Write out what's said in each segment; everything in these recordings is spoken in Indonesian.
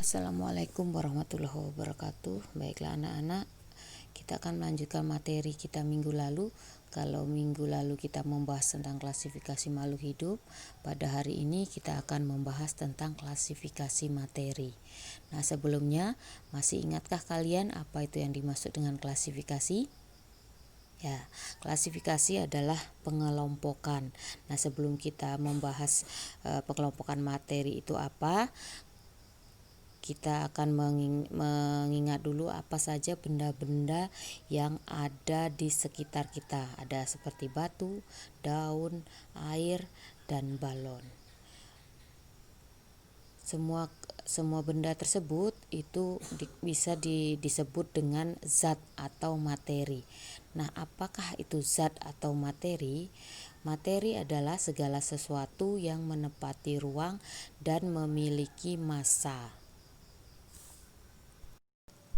Assalamualaikum warahmatullahi wabarakatuh. Baiklah anak-anak, kita akan melanjutkan materi kita minggu lalu. Kalau minggu lalu kita membahas tentang klasifikasi makhluk hidup, pada hari ini kita akan membahas tentang klasifikasi materi. Nah, sebelumnya masih ingatkah kalian apa itu yang dimaksud dengan klasifikasi? Ya, klasifikasi adalah pengelompokan. Nah, sebelum kita membahas pengelompokan materi itu apa, kita akan mengingat dulu apa saja benda-benda yang ada di sekitar kita. Ada seperti batu, daun, air, dan balon. Semua benda tersebut itu bisa disebut dengan zat atau materi. Nah, apakah itu zat atau materi? Materi adalah segala sesuatu yang menempati ruang dan memiliki massa.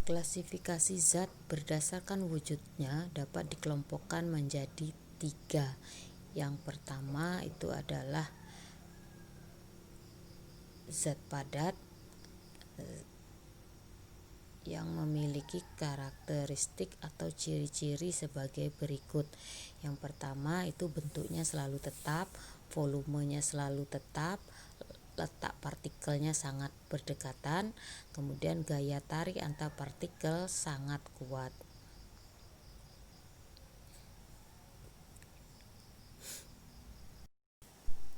Klasifikasi zat berdasarkan wujudnya dapat dikelompokkan menjadi 3. Yang pertama itu adalah zat padat yang memiliki karakteristik atau ciri-ciri sebagai berikut. Yang pertama itu bentuknya selalu tetap, volumenya selalu tetap, letak partikelnya sangat berdekatan, kemudian gaya tarik antar partikel sangat kuat.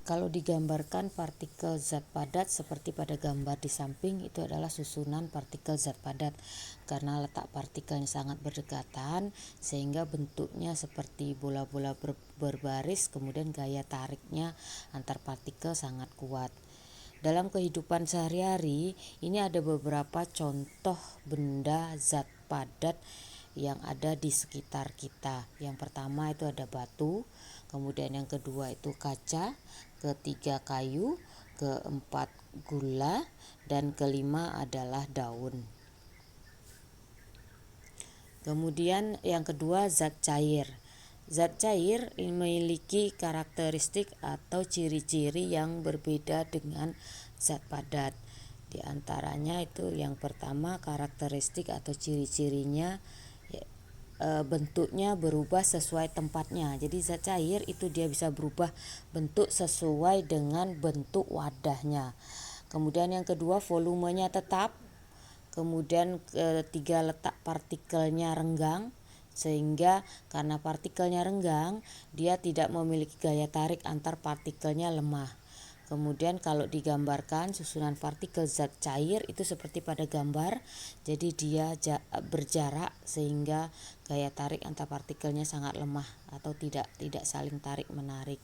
Kalau digambarkan partikel zat padat seperti pada gambar di samping, itu adalah susunan partikel zat padat karena letak partikelnya sangat berdekatan sehingga bentuknya seperti bola-bola berbaris, kemudian gaya tariknya antar partikel sangat kuat. Dalam kehidupan sehari-hari, ini ada beberapa contoh benda zat padat yang ada di sekitar kita. Yang pertama itu ada batu, kemudian yang kedua itu kaca, ketiga kayu, keempat gula, dan kelima adalah daun. Kemudian yang kedua zat cair. Zat cair memiliki karakteristik atau ciri-ciri yang berbeda dengan zat padat. Di antaranya itu yang pertama karakteristik atau ciri-cirinya bentuknya berubah sesuai tempatnya. Jadi zat cair itu dia bisa berubah bentuk sesuai dengan bentuk wadahnya. Kemudian yang kedua volumenya tetap. Kemudian ketiga letak partikelnya renggang, sehingga karena partikelnya renggang dia tidak memiliki gaya tarik antar partikelnya lemah. Kemudian kalau digambarkan susunan partikel zat cair itu seperti pada gambar, jadi dia berjarak sehingga gaya tarik antar partikelnya sangat lemah atau tidak saling tarik menarik.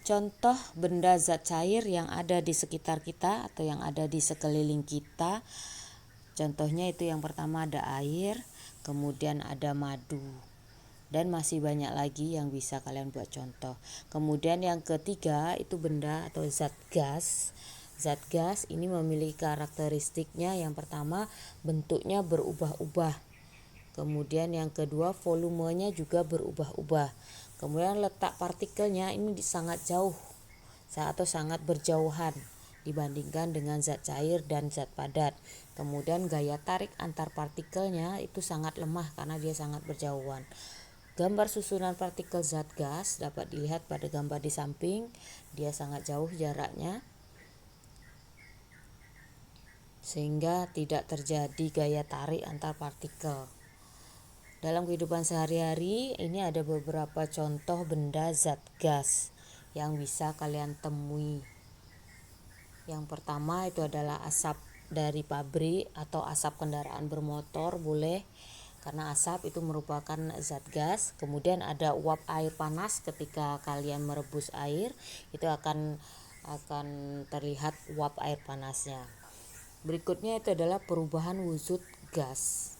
Contoh benda zat cair yang ada di sekitar kita atau yang ada di sekeliling kita, contohnya itu yang pertama ada air, kemudian ada madu, dan masih banyak lagi yang bisa kalian buat contoh. Kemudian yang ketiga itu benda atau zat gas. Zat gas ini memiliki karakteristiknya yang pertama bentuknya berubah-ubah. Kemudian yang kedua volumenya juga berubah-ubah. Kemudian letak partikelnya ini sangat jauh atau sangat berjauhan dibandingkan dengan zat cair dan zat padat. Kemudian gaya tarik antar partikelnya itu sangat lemah karena dia sangat berjauhan. Gambar susunan partikel zat gas dapat dilihat pada gambar di samping. Dia sangat jauh jaraknya sehingga tidak terjadi gaya tarik antar partikel. Dalam kehidupan sehari-hari ini ada beberapa contoh benda zat gas yang bisa kalian temui. Yang pertama itu adalah asap dari pabrik atau asap kendaraan bermotor boleh, karena asap itu merupakan zat gas. Kemudian ada uap air panas ketika kalian merebus air, itu akan terlihat uap air panasnya. Berikutnya itu adalah perubahan wujud gas.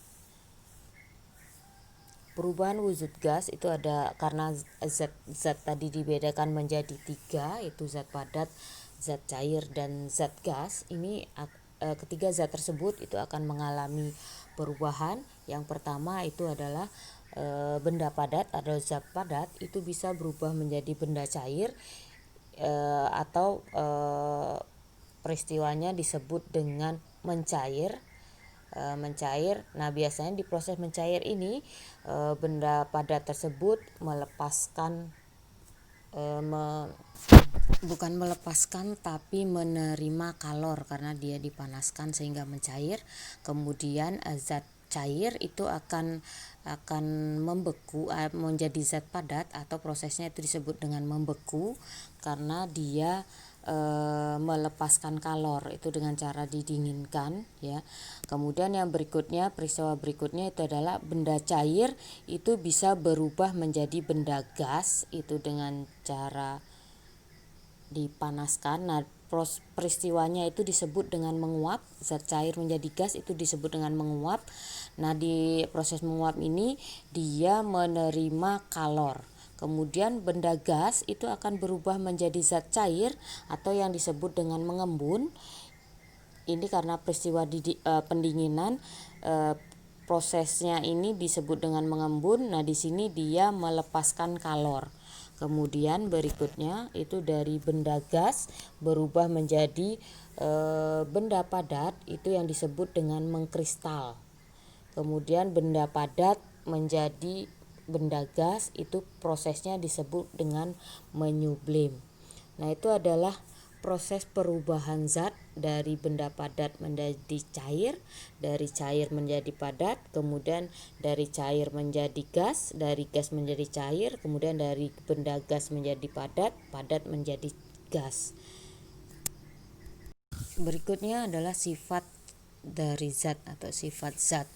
Perubahan wujud gas itu ada karena zat tadi dibedakan menjadi 3, yaitu zat padat, zat cair, dan zat gas. Ini ketiga zat tersebut itu akan mengalami perubahan. Yang pertama itu adalah benda padat atau zat padat itu bisa berubah menjadi benda cair atau peristiwanya disebut dengan mencair. Nah, biasanya di proses mencair ini benda padat tersebut bukan melepaskan tapi menerima kalor karena dia dipanaskan sehingga mencair. Kemudian zat cair itu akan membeku menjadi zat padat, atau prosesnya itu disebut dengan membeku karena dia melepaskan kalor itu dengan cara didinginkan, ya. Kemudian yang berikutnya, peristiwa berikutnya itu adalah benda cair itu bisa berubah menjadi benda gas itu dengan cara dipanaskan. Nah, peristiwanya itu disebut dengan menguap. Zat cair menjadi gas itu disebut dengan menguap. Nah, di proses menguap ini dia menerima kalor. Kemudian benda gas itu akan berubah menjadi zat cair atau yang disebut dengan mengembun. Ini karena peristiwa pendinginan, prosesnya ini disebut dengan mengembun. Nah, di sini dia melepaskan kalor. Kemudian berikutnya itu dari benda gas berubah menjadi benda padat, itu yang disebut dengan mengkristal. Kemudian benda padat menjadi benda gas, itu prosesnya disebut dengan menyublim. Nah, itu adalah proses perubahan zat dari benda padat menjadi cair, dari cair menjadi padat, kemudian dari cair menjadi gas, dari gas menjadi cair, kemudian dari benda gas menjadi padat, padat menjadi gas. Berikutnya adalah sifat dari zat atau sifat zat.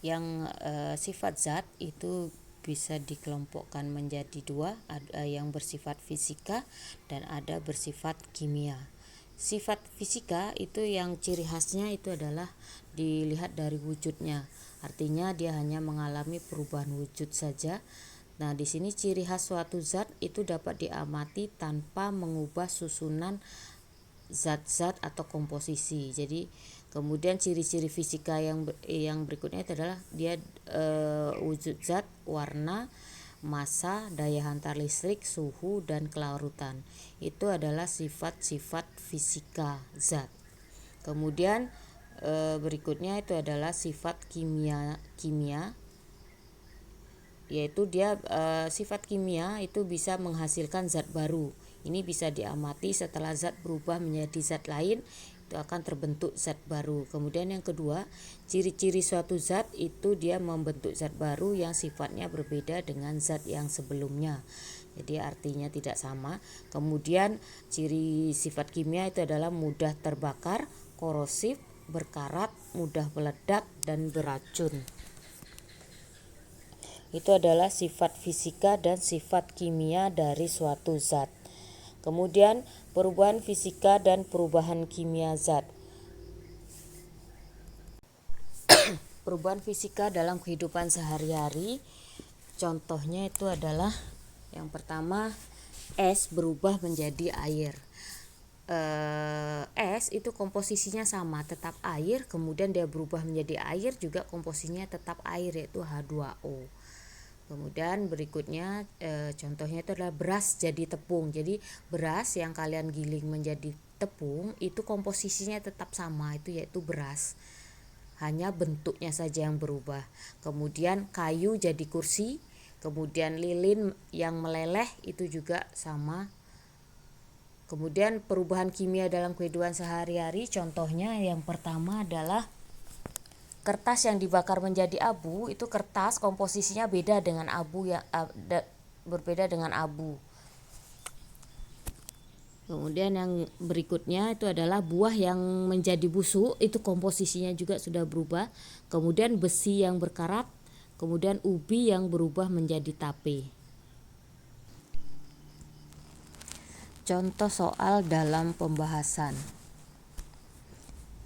Yang sifat zat itu bisa dikelompokkan menjadi dua, ada yang bersifat fisika dan ada bersifat kimia. Sifat fisika itu yang ciri khasnya itu adalah dilihat dari wujudnya, artinya dia hanya mengalami perubahan wujud saja. Nah, di sini ciri khas suatu zat itu dapat diamati tanpa mengubah susunan zat-zat atau komposisi. Jadi kemudian ciri-ciri fisika yang berikutnya itu adalah dia wujud zat, warna, massa, daya hantar listrik, suhu, dan kelarutan. Itu adalah sifat-sifat fisika zat. Kemudian berikutnya itu adalah sifat kimia, yaitu dia sifat kimia itu bisa menghasilkan zat baru. Ini bisa diamati setelah zat berubah menjadi zat lain, itu akan terbentuk zat baru. Kemudian yang kedua, ciri-ciri suatu zat itu dia membentuk zat baru yang sifatnya berbeda dengan zat yang sebelumnya. Jadi artinya tidak sama. Kemudian ciri sifat kimia itu adalah mudah terbakar, korosif, berkarat, mudah meledak, dan beracun. Itu adalah sifat fisika dan sifat kimia dari suatu zat. Kemudian perubahan fisika dan perubahan kimia zat. Perubahan fisika dalam kehidupan sehari-hari, contohnya itu adalah yang pertama, es berubah menjadi air. Es itu komposisinya sama, tetap air, kemudian dia berubah menjadi air juga komposisinya tetap air, yaitu H2O. Kemudian berikutnya contohnya itu adalah beras jadi tepung. Jadi beras yang kalian giling menjadi tepung itu komposisinya tetap sama, itu yaitu beras, hanya bentuknya saja yang berubah. Kemudian kayu jadi kursi, kemudian lilin yang meleleh itu juga sama. Kemudian perubahan kimia dalam kehidupan sehari-hari, contohnya yang pertama adalah kertas yang dibakar menjadi abu. Itu kertas komposisinya beda dengan abu, yang berbeda dengan abu. Kemudian yang berikutnya itu adalah buah yang menjadi busuk, itu komposisinya juga sudah berubah. Kemudian besi yang berkarat, kemudian ubi yang berubah menjadi tape. Contoh soal dalam pembahasan.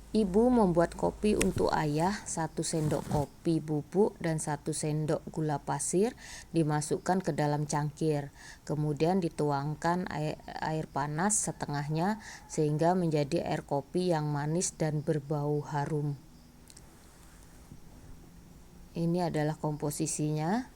Ibu membuat kopi untuk ayah. 1 sendok kopi bubuk dan 1 sendok gula pasir dimasukkan ke dalam cangkir. Kemudian dituangkan air panas setengahnya sehingga menjadi air kopi yang manis dan berbau harum. Ini adalah komposisinya.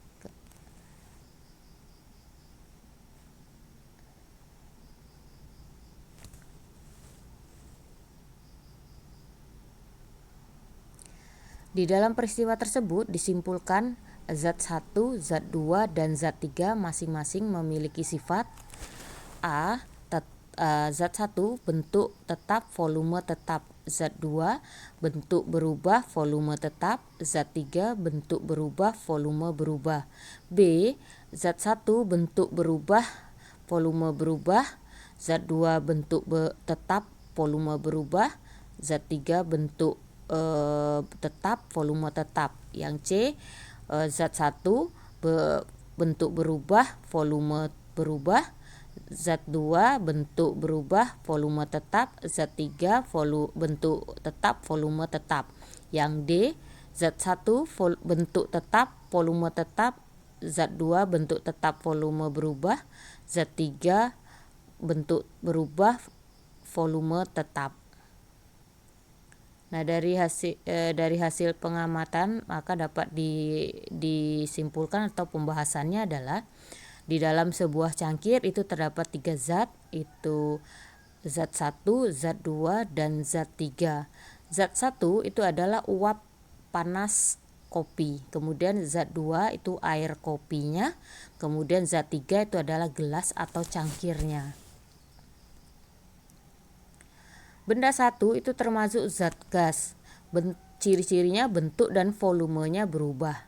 Di dalam peristiwa tersebut disimpulkan zat 1, zat 2, dan zat 3 masing-masing memiliki sifat A. Zat 1 bentuk tetap, volume tetap. Zat 2 bentuk berubah, volume tetap. Zat 3 bentuk berubah, volume berubah. B. Zat 1 bentuk berubah, volume berubah. Zat 2 bentuk tetap, volume berubah. Zat 3 bentuk tetap, volume tetap. Yang C, zat 1 bentuk berubah, volume berubah. Zat 2 bentuk berubah, volume tetap. Zat 3 bentuk tetap, volume tetap. Yang D, zat 1 bentuk tetap, volume tetap. Zat 2 bentuk tetap, volume berubah. Zat 3 bentuk berubah, volume tetap. Nah, dari hasil pengamatan maka dapat disimpulkan atau pembahasannya adalah di dalam sebuah cangkir itu terdapat 3 zat, itu zat 1, zat 2, dan zat 3. Zat 1 itu adalah uap panas kopi. Kemudian zat 2 itu air kopinya. Kemudian zat 3 itu adalah gelas atau cangkirnya. Benda 1 itu termasuk zat gas. Ciri-cirinya bentuk dan volumenya berubah.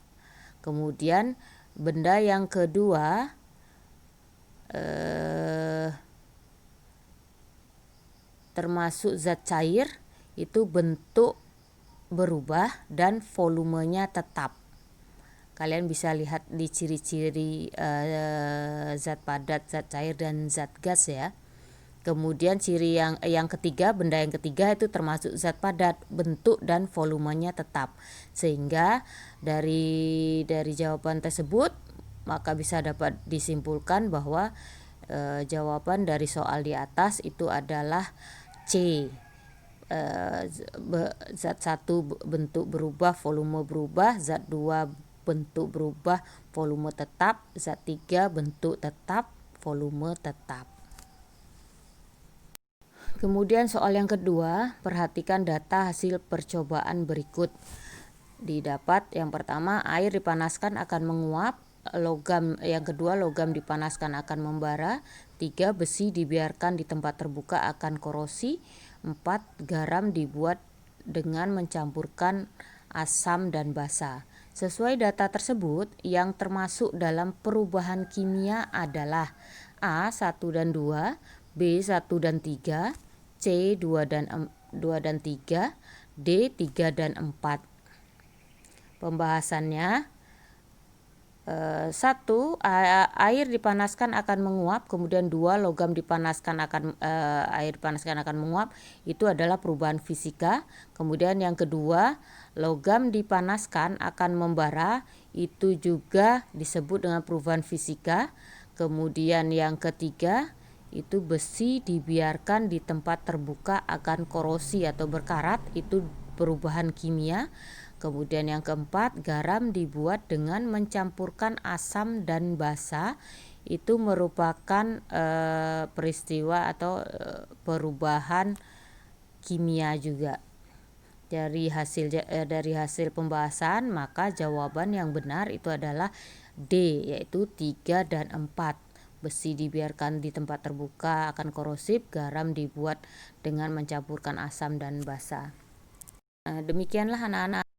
Kemudian benda yang kedua termasuk zat cair, itu bentuk berubah dan volumenya tetap. Kalian bisa lihat di ciri-ciri zat padat, zat cair, dan zat gas ya. Kemudian ciri yang ketiga, benda yang ketiga itu termasuk zat padat, bentuk dan volumenya tetap. Sehingga dari jawaban tersebut maka bisa dapat disimpulkan bahwa jawaban dari soal di atas itu adalah C. Zat 1 bentuk berubah, volume berubah. Zat 2 bentuk berubah, volume tetap. Zat 3 bentuk tetap, volume tetap. Kemudian soal yang kedua, perhatikan data hasil percobaan berikut. Didapat yang pertama, air dipanaskan akan menguap. Yang kedua, logam dipanaskan akan membara. 3, besi dibiarkan di tempat terbuka akan korosi. 4, garam dibuat dengan mencampurkan asam dan basa. Sesuai data tersebut, yang termasuk dalam perubahan kimia adalah A. 1 dan 2, B. 1 dan 3, C. 2 dan 3, D. 3 dan 4. Pembahasannya, 1, air dipanaskan akan menguap. Kemudian 2, logam dipanaskan air dipanaskan akan menguap. Itu adalah perubahan fisika. Kemudian yang kedua, logam dipanaskan akan membara. Itu juga disebut dengan perubahan fisika. Kemudian yang ketiga, itu besi dibiarkan di tempat terbuka akan korosi atau berkarat. Itu perubahan kimia. Kemudian yang keempat, garam dibuat dengan mencampurkan asam dan basa. Itu merupakan peristiwa atau perubahan kimia juga. Dari hasil pembahasan maka jawaban yang benar itu adalah D, yaitu 3 dan 4. Besi dibiarkan di tempat terbuka akan korosif, garam dibuat dengan mencampurkan asam dan basa. Demikianlah anak-anak.